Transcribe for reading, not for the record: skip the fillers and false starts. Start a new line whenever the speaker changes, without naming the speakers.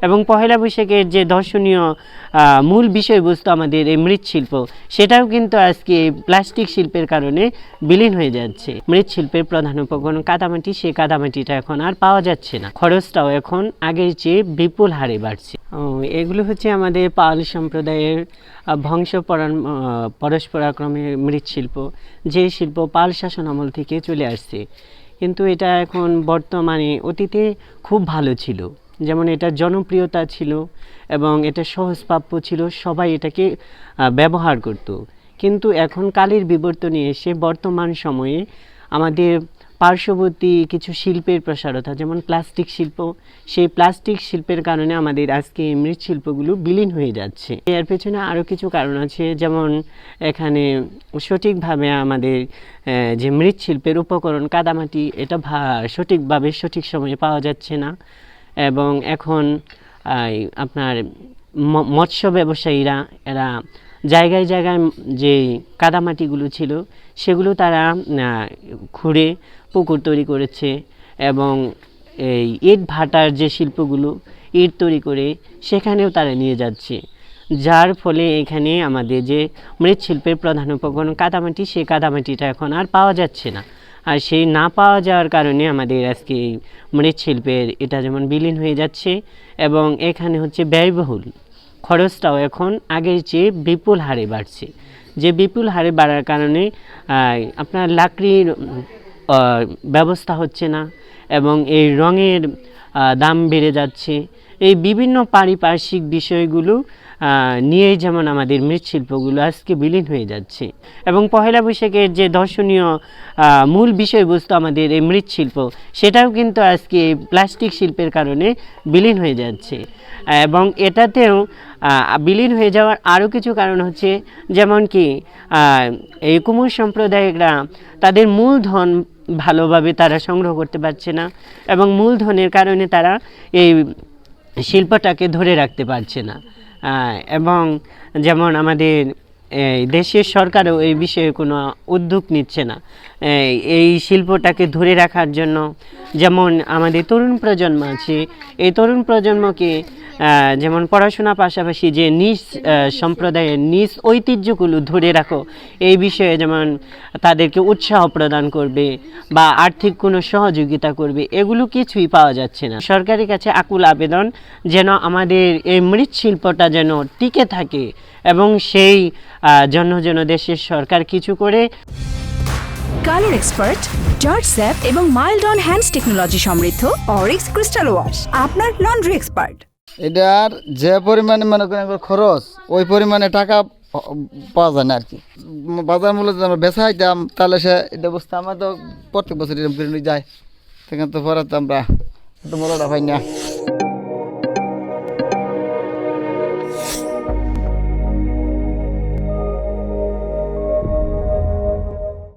এবং পহেলা বৈশাখের যে দর্শনীয় মূল বিষয়বস্তু আমাদের এই মৃৎশিল্প, সেটাও কিন্তু আজকে প্লাস্টিক শিল্পের কারণে বিলীন হয়ে যাচ্ছে। মৃৎশিল্পের প্রধান উপকরণ কাদামাটি, সেই কাদামাটিটা এখন আর পাওয়া যাচ্ছে না। খরচটাও এখন আগের চেয়ে বিপুল হারে বাড়ছে। এগুলো হচ্ছে আমাদের পাল সম্প্রদায়ের পরস্পরাক্রমে মৃৎশিল্প, যে শিল্প পাল শাসন আমল থেকে চলে আসছে। কিন্তু এটা এখন বর্তমানে অতীতে খুব ভালো ছিল, যেমন এটা জনপ্রিয়তা ছিল এবং এটা সহজপ্রাপ্য ছিল, সবাই এটাকে ব্যবহার করত। কিন্তু এখন কালের বিবর্তনে এসে বর্তমান সময়ে আমাদের পার্শ্ববর্তী কিছু শিল্পের প্রসারতা, যেমন প্লাস্টিক শিল্প, সেই প্লাস্টিক শিল্পের কারণে আমাদের আজকে মৃৎশিল্পগুলো বিলীন হয়ে যাচ্ছে। এর পেছনে আরও কিছু কারণ আছে, যেমন এখানে সঠিকভাবে আমাদের যে মৃৎশিল্পের উপকরণ কাদামাটি, এটা সঠিকভাবে সঠিক সময়ে পাওয়া যাচ্ছে না। এবং এখন আপনার মৎস্য ব্যবসায়ীরা এরা জায়গায় জায়গায় যে কাদামাটিগুলো ছিল সেগুলো তারা খুঁড়ে পুকুর তৈরি করেছে, এবং এই ইট ভাটার যে শিল্পগুলো ইট তৈরি করে সেখানেও তারা নিয়ে যাচ্ছে, যার ফলে এখানে আমাদের যে মৃৎশিল্পের প্রধান উপকরণ কাদামাটি, সেই কাদামাটিটা এখন আর পাওয়া যাচ্ছে না। আর সেই না পাওয়া যাওয়ার কারণে আমাদের আজকে মৃৎশিল্পের এটা যেমন বিলীন হয়ে যাচ্ছে, এবং এখানে হচ্ছে ব্যয়বহুল, খরচটাও এখন আগের চেয়ে বিপুল হারে বাড়ছে। যে বিপুল হারে বাড়ার কারণে আপনার লাকড়ির ব্যবস্থা হচ্ছে না, এবং এই রঙের দাম বেড়ে যাচ্ছে। এই বিভিন্ন পারিপার্শ্বিক বিষয়গুলো নিয়েই যেমন আমাদের মৃৎশিল্পগুলো আজকে বিলীন হয়ে যাচ্ছে। এবং পহেলা বৈশাখের যে দর্শনীয় মূল বিষয়বস্তু আমাদের এই মৃৎশিল্প, সেটাও কিন্তু আজকে প্লাস্টিক শিল্পের কারণে বিলীন হয়ে যাচ্ছে। এবং এটাতেও বিলীন হয়ে যাওয়ার আরও কিছু কারণ হচ্ছে, যেমন কি এই কুমোর সম্প্রদায়িকরা তাদের মূলধন ভালোভাবে তারা সংগ্রহ করতে পারছে না, এবং মূলধনের কারণে তারা এই শিল্পটাকে ধরে রাখতে পারছে না। এবং যেমন আমাদের দেশের সরকারও এই বিষয়ে কোনো উদ্যোগ নিচ্ছে না এই শিল্পটাকে ধরে রাখার জন্য। যেমন আমাদের তরুণ প্রজন্ম আছে, এই তরুণ প্রজন্মকে যেমন পড়াশোনার পাশাপাশি যে নিজ সম্প্রদায়ের নিজ ঐতিহ্যগুলো ধরে রাখো, এই বিষয়ে যেমন তাদেরকে উৎসাহ প্রদান করবে বা আর্থিক কোনো সহযোগিতা করবে, এগুলো কিছুই পাওয়া যাচ্ছে না। সরকারের কাছে আকুল আবেদন যেন আমাদের এই মৃৎশিল্পটা যেন টিকে থাকে, এবং সেই জন্য যেন দেশের সরকার কিছু করে।
কালার এক্সপার্ট, জর্জ স্যাপ এবং মাইল্ড অন হ্যান্ডস টেকনোলজি সমৃদ্ধ অরিক্স ক্রিস্টাল ওয়াশ আপনার লন্ড্রি এক্সপার্ট।
এটার যে পরিমাণে মনে করেন খরচ, ওই পরিমাণে টাকা পাওয়া যায় না আর কি। বাজার মূল্য যদি আমরা বেচা হইতাম তাহলে সে এটা বুঝতে আমরা তো প্রত্যেক বছর এরকম করে যায়, সেখানে তো পরে তো আমরা মূল্যটা পাই না।